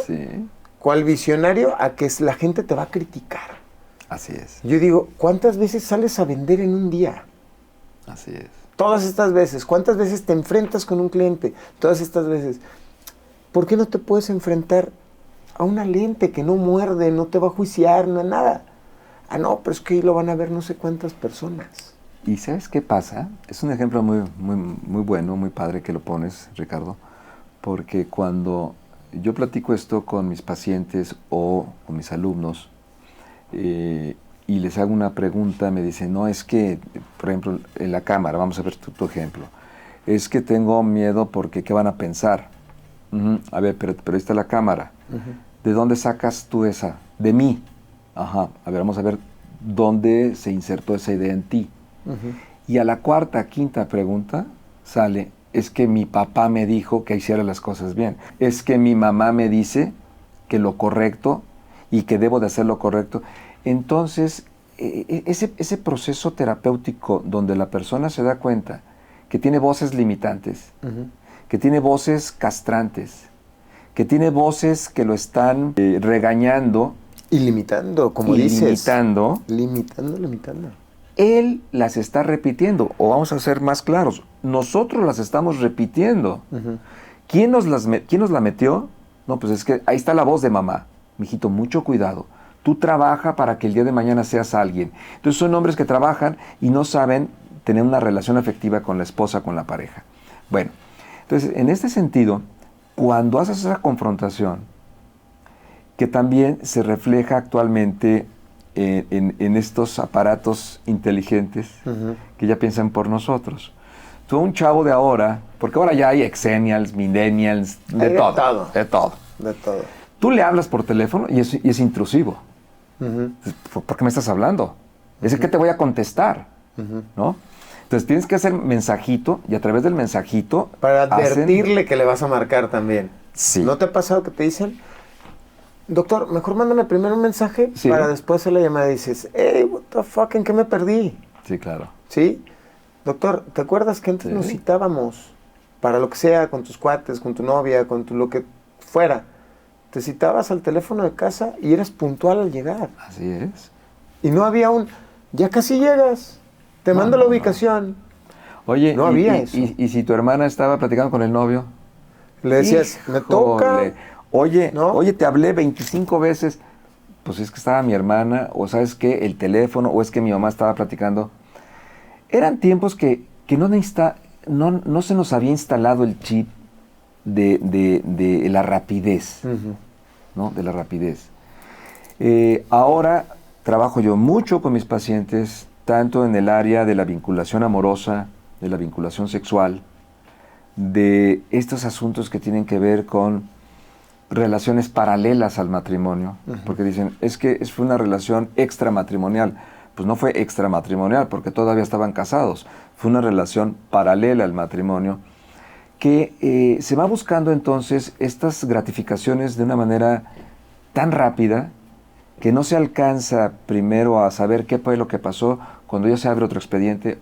cual visionario, a que la gente te va a criticar. Así es. Yo digo, ¿cuántas veces sales a vender en un día? Así es. Todas estas veces. ¿Cuántas veces te enfrentas con un cliente? Todas estas veces. ¿Por qué no te puedes enfrentar a una lente que no muerde, no te va a juiciar, no nada? Ah, no, pero es que ahí lo van a ver no sé cuántas personas. ¿Y sabes qué pasa? Es un ejemplo muy bueno, muy padre que lo pones, Ricardo, porque cuando yo platico esto con mis pacientes o con mis alumnos y les hago una pregunta, me dicen, no, es que, por ejemplo, en la cámara, vamos a ver tu ejemplo, es que tengo miedo porque ¿qué van a pensar? A ver, pero ahí está la cámara. ¿De dónde sacas tú esa? De mí. Ajá, a ver, vamos a ver dónde se insertó esa idea en ti. Y a la cuarta, quinta pregunta sale, es que mi papá me dijo que hiciera las cosas bien. Es que mi mamá me dice que lo correcto y que debo de hacer lo correcto. Entonces, ese proceso terapéutico donde la persona se da cuenta que tiene voces limitantes, que tiene voces castrantes, que tiene voces que lo están regañando. Y limitando, como dices. Limitando. Él las está repitiendo, o vamos a ser más claros, nosotros las estamos repitiendo. ¿Quién nos la metió? No, pues es que ahí está la voz de mamá. Mijito, mucho cuidado. Tú trabaja para que el día de mañana seas alguien. Entonces son hombres que trabajan y no saben tener una relación afectiva con la esposa, con la pareja. Bueno, entonces en este sentido, cuando haces esa confrontación, que también se refleja actualmente en estos aparatos inteligentes que ya piensan por nosotros. Tú, un chavo de ahora, porque ahora ya hay exennials, millennials, de todo. Tú le hablas por teléfono y es intrusivo. ¿Por qué me estás hablando? Es que te voy a contestar, ¿no? Entonces tienes que hacer mensajito y a través del mensajito... Para advertirle que le vas a marcar también. Sí. ¿No te ha pasado que te dicen... Doctor, mejor mándame primero un mensaje para después hacer la llamada y dices, hey, what the fuck, ¿en qué me perdí? Sí, claro. ¿Sí? Doctor, ¿te acuerdas que antes nos citábamos para lo que sea, con tus cuates, con tu novia, con lo que fuera? Te citabas al teléfono de casa y eras puntual al llegar. Así es. Y no había ya casi llegas, te mando la ubicación. Oye, no había eso. Y si tu hermana estaba platicando con el novio, le decías, me toca... Oye, te hablé 25 veces, pues es que estaba mi hermana, o sabes qué, el teléfono, o es que mi mamá estaba platicando. Eran tiempos que no se nos había instalado el chip de la rapidez, ¿no? De la rapidez. Ahora trabajo yo mucho con mis pacientes, tanto en el área de la vinculación amorosa, de la vinculación sexual, de estos asuntos que tienen que ver con relaciones paralelas al matrimonio, porque dicen, es que fue una relación extramatrimonial. Pues no fue extramatrimonial, porque todavía estaban casados. Fue una relación paralela al matrimonio, que se va buscando entonces estas gratificaciones de una manera tan rápida, que no se alcanza primero a saber qué fue lo que pasó, cuando ya se abre otro expediente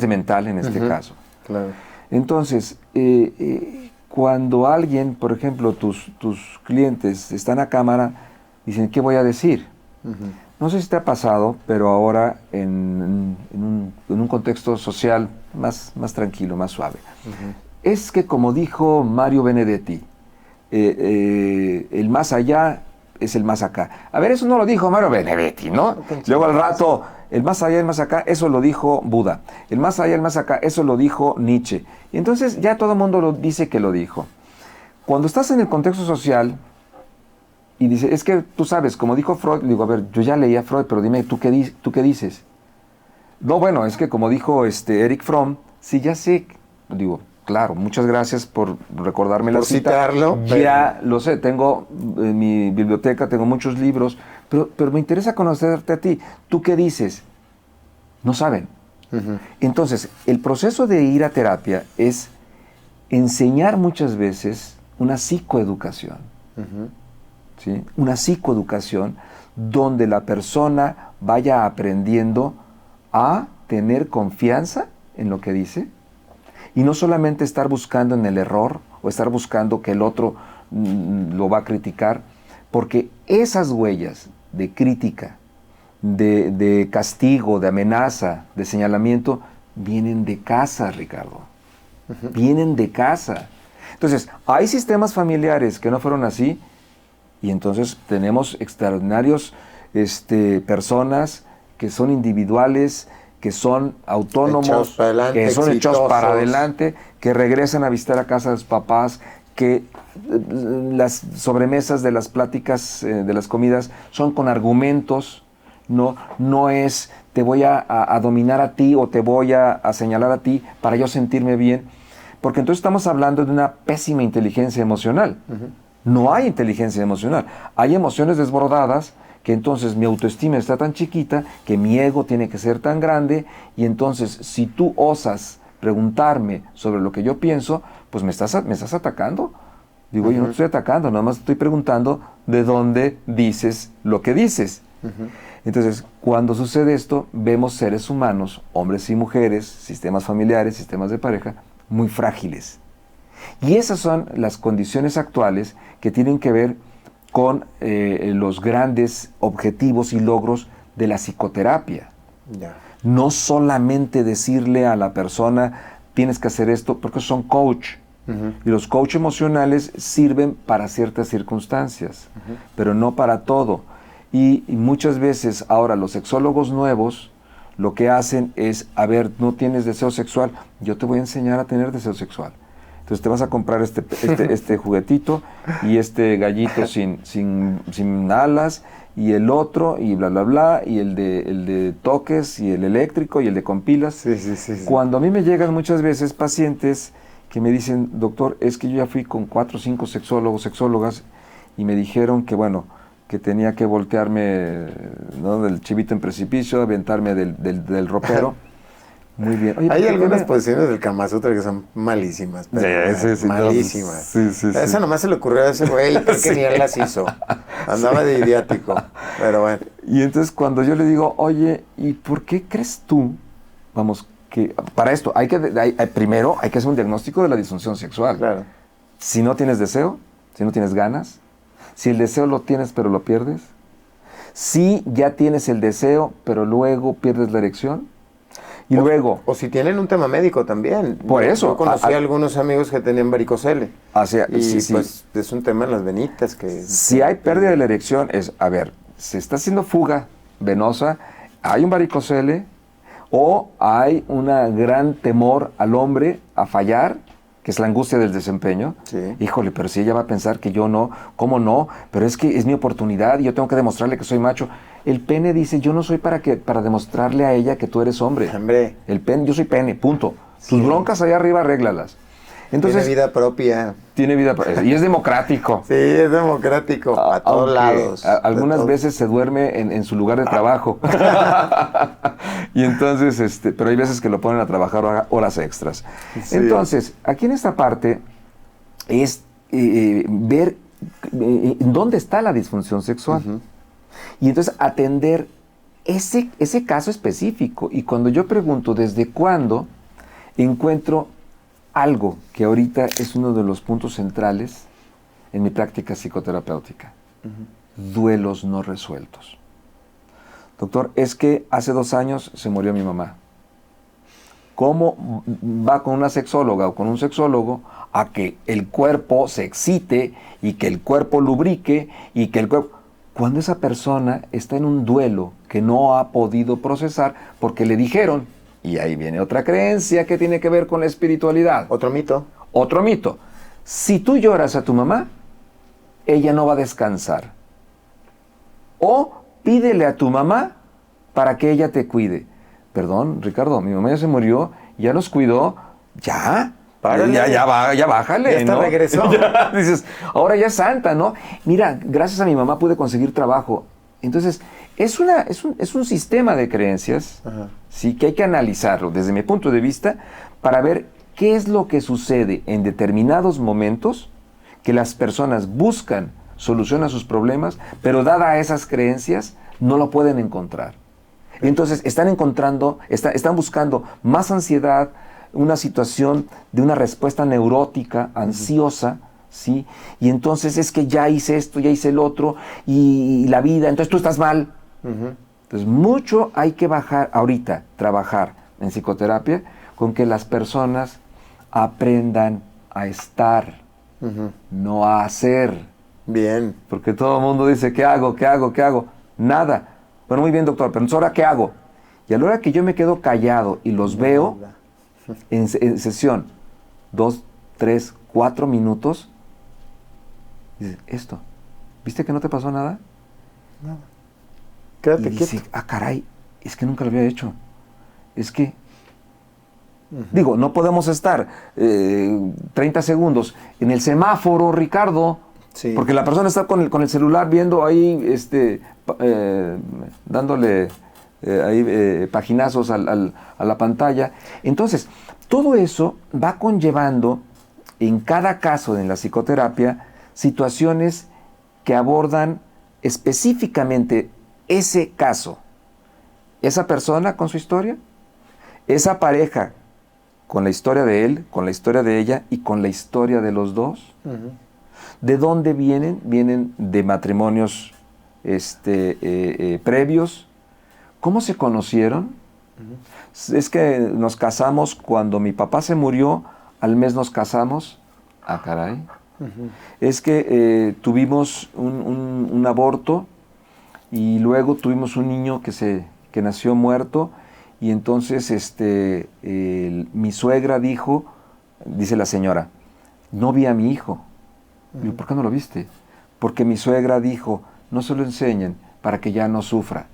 mental en este caso. Claro. Entonces, cuando alguien, por ejemplo, tus clientes están a cámara, dicen, ¿qué voy a decir? No sé si te ha pasado, pero ahora en un contexto social más tranquilo, más suave. Es que como dijo Mario Benedetti, el más allá es el más acá. A ver, eso no lo dijo Mario Benedetti, ¿no? Luego al rato, el más allá, el más acá, eso lo dijo Buda. El más allá, el más acá, eso lo dijo Nietzsche. Y entonces ya todo el mundo lo dice que lo dijo. Cuando estás en el contexto social y dice, es que tú sabes, como dijo Freud, digo, a ver, yo ya leí a Freud, pero dime, ¿tú qué dices? No, bueno, es que como dijo Erich Fromm, sí, ya sé, digo, claro, muchas gracias por recordarme la cita. Citarlo. Ya lo sé, tengo en mi biblioteca, tengo muchos libros, pero me interesa conocerte a ti. ¿Tú qué dices? No saben. Entonces, el proceso de ir a terapia es enseñar muchas veces una psicoeducación. ¿sí? Una psicoeducación donde la persona vaya aprendiendo a tener confianza en lo que dice y no solamente estar buscando en el error o estar buscando que el otro lo va a criticar, porque esas huellas de crítica, de castigo, de amenaza, de señalamiento, vienen de casa, Ricardo. Vienen de casa. Entonces, hay sistemas familiares que no fueron así y entonces tenemos extraordinarios personas que son individuales, que son autónomos, que son hechos para adelante, que regresan a visitar a casa de sus papás, que las sobremesas de las pláticas, de las comidas, son con argumentos, no es te voy a dominar a ti o te voy a señalar a ti para yo sentirme bien, porque entonces estamos hablando de una pésima inteligencia emocional. No hay inteligencia emocional, hay emociones desbordadas, que entonces mi autoestima está tan chiquita que mi ego tiene que ser tan grande y entonces si tú osas preguntarme sobre lo que yo pienso, pues me estás atacando. Digo, yo no te estoy atacando, nada más estoy preguntando de dónde dices lo que dices. Entonces, cuando sucede esto, vemos seres humanos, hombres y mujeres, sistemas familiares, sistemas de pareja, muy frágiles. Y esas son las condiciones actuales que tienen que ver con los grandes objetivos y logros de la psicoterapia. Ya. No solamente decirle a la persona, tienes que hacer esto, porque son coach. Y los coach emocionales sirven para ciertas circunstancias, pero no para todo. Y muchas veces ahora los sexólogos nuevos lo que hacen es, a ver, no tienes deseo sexual, yo te voy a enseñar a tener deseo sexual. Entonces te vas a comprar este juguetito y este gallito sin alas y el otro y bla, bla, bla, y el de toques y el eléctrico y el de con pilas. Sí. Cuando a mí me llegan muchas veces pacientes que me dicen, doctor, es que yo ya fui con 4 o 5 sexólogos, sexólogas, y me dijeron que, bueno, que tenía que voltearme, ¿no?, del chivito en precipicio, aventarme del ropero. Muy bien. Oye, hay algunas posiciones del Kama Sutra que son malísimas. Pero sí, malísimas. Sí. Esa nomás se le ocurrió a ese güey, creo que ni él las hizo. Andaba de idiático, pero bueno. Y entonces cuando yo le digo, oye, ¿y por qué crees tú? Vamos, que para esto primero hay que hacer un diagnóstico de la disfunción sexual. Claro. Si no tienes deseo, si no tienes ganas, si el deseo lo tienes pero lo pierdes, si ya tienes el deseo pero luego pierdes la erección, y luego... O si tienen un tema médico también. Por eso. Yo conocí a algunos amigos que tenían varicocele. Y sí. pues es un tema en las venitas que... Si hay pérdida de la erección, a ver, se está haciendo fuga venosa, hay un varicocele o hay un gran temor al hombre a fallar, que es la angustia del desempeño. Sí. Híjole, pero si ella va a pensar que yo no, ¿cómo no? Pero es que es mi oportunidad y yo tengo que demostrarle que soy macho. El pene dice, yo no soy para demostrarle a ella que tú eres hombre. Hombre. El pene, yo soy pene, punto. Tus broncas allá arriba, arréglalas. Entonces, tiene vida propia. Tiene vida propia. Y es democrático. Sí, es democrático. A todos lados. Algunas veces se duerme en su lugar de trabajo. Y entonces, pero hay veces que lo ponen a trabajar horas extras. Sí. Entonces, aquí en esta parte es ver dónde está la disfunción sexual. Y entonces atender ese caso específico. Y cuando yo pregunto desde cuándo, encuentro algo que ahorita es uno de los puntos centrales en mi práctica psicoterapéutica. Duelos no resueltos. Doctor, es que hace 2 años se murió mi mamá. ¿Cómo va con una sexóloga o con un sexólogo a que el cuerpo se excite y que el cuerpo lubrique y que el cuerpo... Cuando esa persona está en un duelo que no ha podido procesar porque le dijeron, y ahí viene otra creencia que tiene que ver con la espiritualidad. Otro mito. Otro mito. Si tú lloras a tu mamá, ella no va a descansar. O pídele a tu mamá para que ella te cuide. Perdón, Ricardo, mi mamá ya se murió, ya nos cuidó, ya. Ya bájale, ya ¿no? Regresó. Ya, dices, ahora ya es santa, ¿no? Mira, gracias a mi mamá pude conseguir trabajo. Entonces, es un sistema de creencias, sí, que hay que analizarlo desde mi punto de vista para ver qué es lo que sucede en determinados momentos que las personas buscan soluciona sus problemas, pero dada esas creencias, no lo pueden encontrar. Y entonces están buscando más ansiedad, una situación de una respuesta neurótica, ansiosa, ¿sí? Y entonces es que ya hice esto, ya hice el otro, y la vida, entonces tú estás mal. Entonces mucho hay que trabajar en psicoterapia con que las personas aprendan a estar, no a hacer. Bien. Porque todo el mundo dice, ¿qué hago? ¿Qué hago? ¿Qué hago? Nada. Bueno, muy bien, doctor, pero entonces, ¿ahora qué hago? Y a la hora que yo me quedo callado y los veo en sesión, 2, 3, 4 minutos, dices, esto, ¿viste que no te pasó nada? Nada. Quédate y dice, quieto. Caray, es que nunca lo había hecho. Es que, digo, no podemos estar 30 segundos en el semáforo, Ricardo, Sí. porque la persona está con el celular viendo ahí, dándole paginazos a la pantalla. Entonces, todo eso va conllevando, en cada caso en la psicoterapia, situaciones que abordan específicamente ese caso. Esa persona con su historia, esa pareja con la historia de él, con la historia de ella y con la historia de los dos. ¿De dónde vienen? Vienen de matrimonios previos. ¿Cómo se conocieron? Es que nos casamos cuando mi papá se murió, al mes nos casamos. Ah, caray. Es que tuvimos un aborto y luego tuvimos un niño que nació muerto, y entonces mi suegra dice la señora, no vi a mi hijo. Digo, ¿por qué no lo viste? Porque mi suegra dijo, no se lo enseñen para que ya no sufra.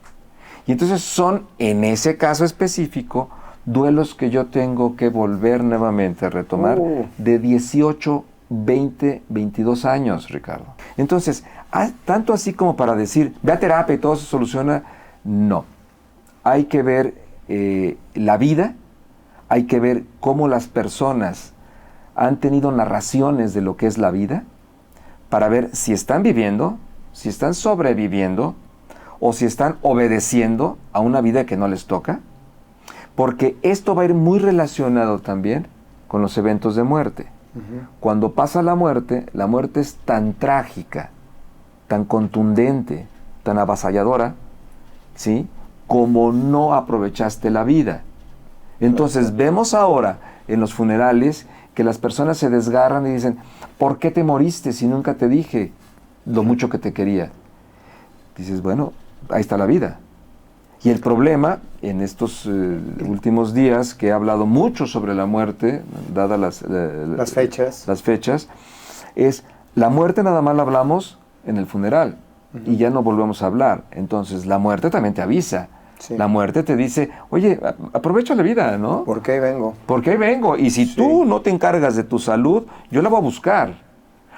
Y entonces son, en ese caso específico, duelos que yo tengo que volver nuevamente a retomar de 18, 20, 22 años, Ricardo. Entonces, tanto así como para decir, ve a terapia y todo se soluciona, no. Hay que ver la vida, hay que ver cómo las personas han tenido narraciones de lo que es la vida, para ver si están viviendo, si están sobreviviendo, o si están obedeciendo a una vida que no les toca, porque esto va a ir muy relacionado también con los eventos de muerte. Cuando pasa la muerte es tan trágica, tan contundente, tan avasalladora, ¿sí?, como no aprovechaste la vida. Entonces vemos ahora en los funerales que las personas se desgarran y dicen, ¿por qué te moriste si nunca te dije lo mucho que te quería? Dices, bueno, ahí está la vida. Y el problema, en estos últimos días, que he hablado mucho sobre la muerte, dadas las fechas, es la muerte nada más la hablamos en el funeral, y ya no volvemos a hablar. Entonces, la muerte también te avisa. Sí. La muerte te dice, oye, aprovecha la vida, ¿no? Porque ahí vengo. Porque ahí vengo. Y si tú no te encargas de tu salud, yo la voy a buscar.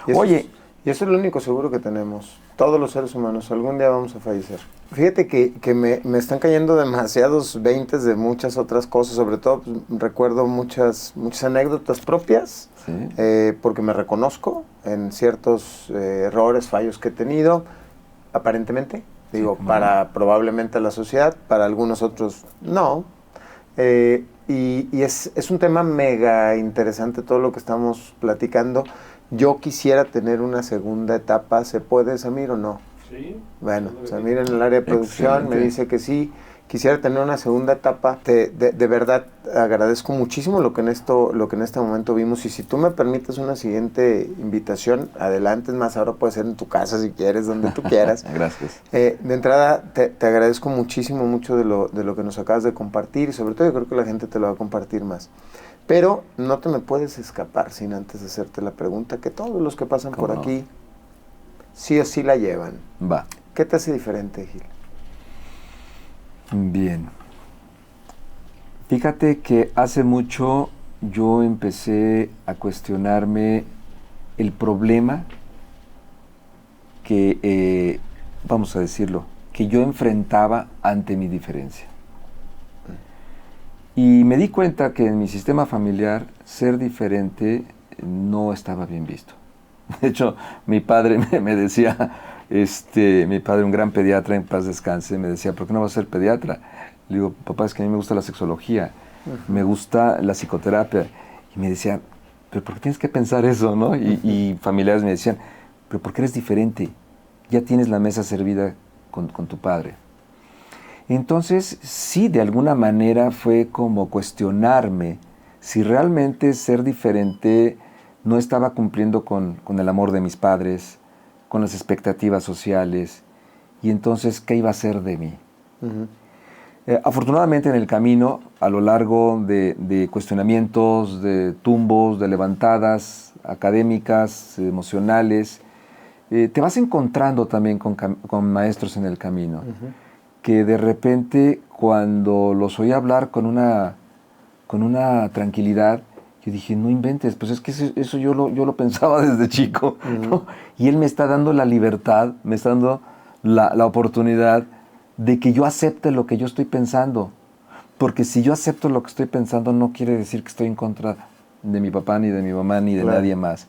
Y eso es lo único seguro que tenemos. Todos los seres humanos, algún día vamos a fallecer. Fíjate que me están cayendo demasiados veintes de muchas otras cosas. Sobre todo, pues, recuerdo muchas anécdotas propias, porque me reconozco en ciertos errores, fallos que he tenido, aparentemente. Digo, para probablemente la sociedad, para algunos otros no. Y es un tema mega interesante todo lo que estamos platicando. Yo quisiera tener una segunda etapa. ¿Se puede, Samir, o no? Sí. Bueno, Samir en el área de producción me dice que sí. Quisiera tener una segunda etapa. De verdad agradezco muchísimo lo que en este momento vimos, y si tú me permites una siguiente invitación, adelante. Es más, ahora puede ser en tu casa si quieres, donde tú quieras. Gracias. De entrada te agradezco mucho de lo que nos acabas de compartir, y sobre todo yo creo que la gente te lo va a compartir más. Pero no te me puedes escapar sin antes hacerte la pregunta que todos los que pasan por aquí sí o sí la llevan. Va. ¿Qué te hace diferente, Gil? Bien. Fíjate que hace mucho yo empecé a cuestionarme el problema que, vamos a decirlo, que yo enfrentaba ante mi diferencia. Y me di cuenta que en mi sistema familiar ser diferente no estaba bien visto. De hecho, mi padre me decía, mi padre, un gran pediatra, en paz descanse, me decía, ¿por qué no vas a ser pediatra? Le digo, papá, es que a mí me gusta la sexología, me gusta la psicoterapia. Y me decía, ¿pero por qué tienes que pensar eso, no? Y familiares me decían, ¿pero por qué eres diferente? Ya tienes la mesa servida con tu padre. Entonces, sí, de alguna manera fue como cuestionarme si realmente ser diferente no estaba cumpliendo con el amor de mis padres, con las expectativas sociales, y entonces, ¿qué iba a ser de mí? Afortunadamente en el camino, a lo largo de cuestionamientos, de tumbos, de levantadas académicas, emocionales, te vas encontrando también con maestros en el camino, que de repente cuando los oí hablar con una tranquilidad, yo dije, no inventes, pues es que eso yo lo pensaba desde chico, ¿no? Y él me está dando la libertad, me está dando la oportunidad de que yo acepte lo que yo estoy pensando. Porque si yo acepto lo que estoy pensando, no quiere decir que estoy en contra de mi papá, ni de mi mamá, ni de nadie más.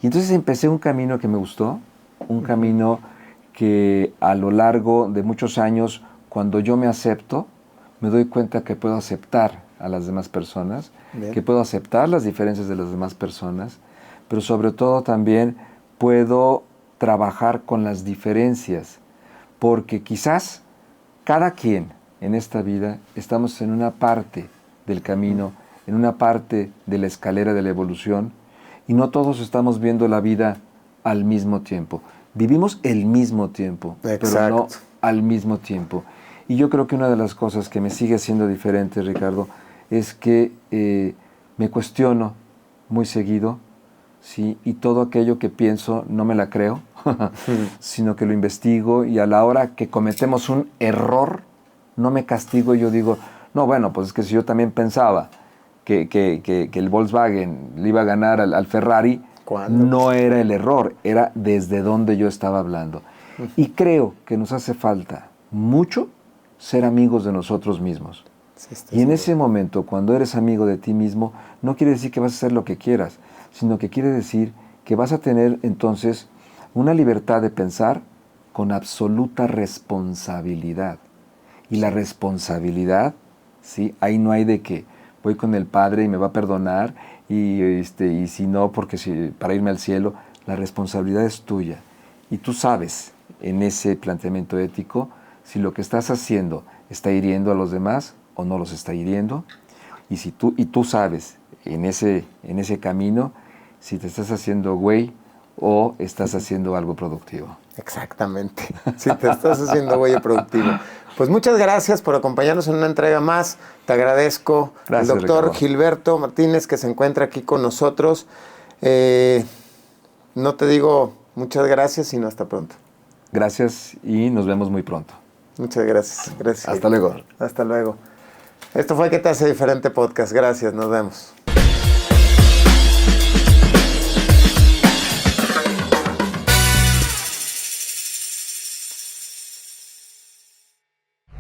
Y entonces empecé un camino que me gustó, un camino que a lo largo de muchos años, cuando yo me acepto, me doy cuenta que puedo aceptar a las demás personas, que puedo aceptar las diferencias de las demás personas, pero sobre todo también puedo trabajar con las diferencias, porque quizás cada quien en esta vida estamos en una parte del camino, en una parte de la escalera de la evolución, y no todos estamos viendo la vida al mismo tiempo. Vivimos el mismo tiempo, pero no al mismo tiempo. Y yo creo que una de las cosas que me sigue siendo diferente, Ricardo, es que me cuestiono muy seguido, ¿sí? Y todo aquello que pienso no me la creo, sino que lo investigo, y a la hora que cometemos un error, no me castigo. Yo digo, no, bueno, pues es que si yo también pensaba que el Volkswagen le iba a ganar al Ferrari, no era el error, era desde donde yo estaba hablando. Y creo que nos hace falta mucho ser amigos de nosotros mismos. Y en ese momento, cuando eres amigo de ti mismo, no quiere decir que vas a hacer lo que quieras, sino que quiere decir que vas a tener entonces una libertad de pensar con absoluta responsabilidad. Y la responsabilidad, ¿sí? Ahí no hay de que voy con el Padre y me va a perdonar, y si no, para irme al cielo. La responsabilidad es tuya. Y tú sabes, en ese planteamiento ético, si lo que estás haciendo está hiriendo a los demás o no los está hiriendo. Y tú sabes, en ese camino, si te estás haciendo güey o estás haciendo algo productivo. Exactamente. Si te estás haciendo güey productivo. Pues muchas gracias por acompañarnos en una entrega más. Te agradezco. Gracias, el doctor Ricardo. Gilberto Martínez, que se encuentra aquí con nosotros. No te digo muchas gracias, sino hasta pronto. Gracias y nos vemos muy pronto. Muchas gracias. Gracias. Hasta luego. Hasta luego. Esto fue ¿Qué te hace diferente podcast? Gracias, nos vemos.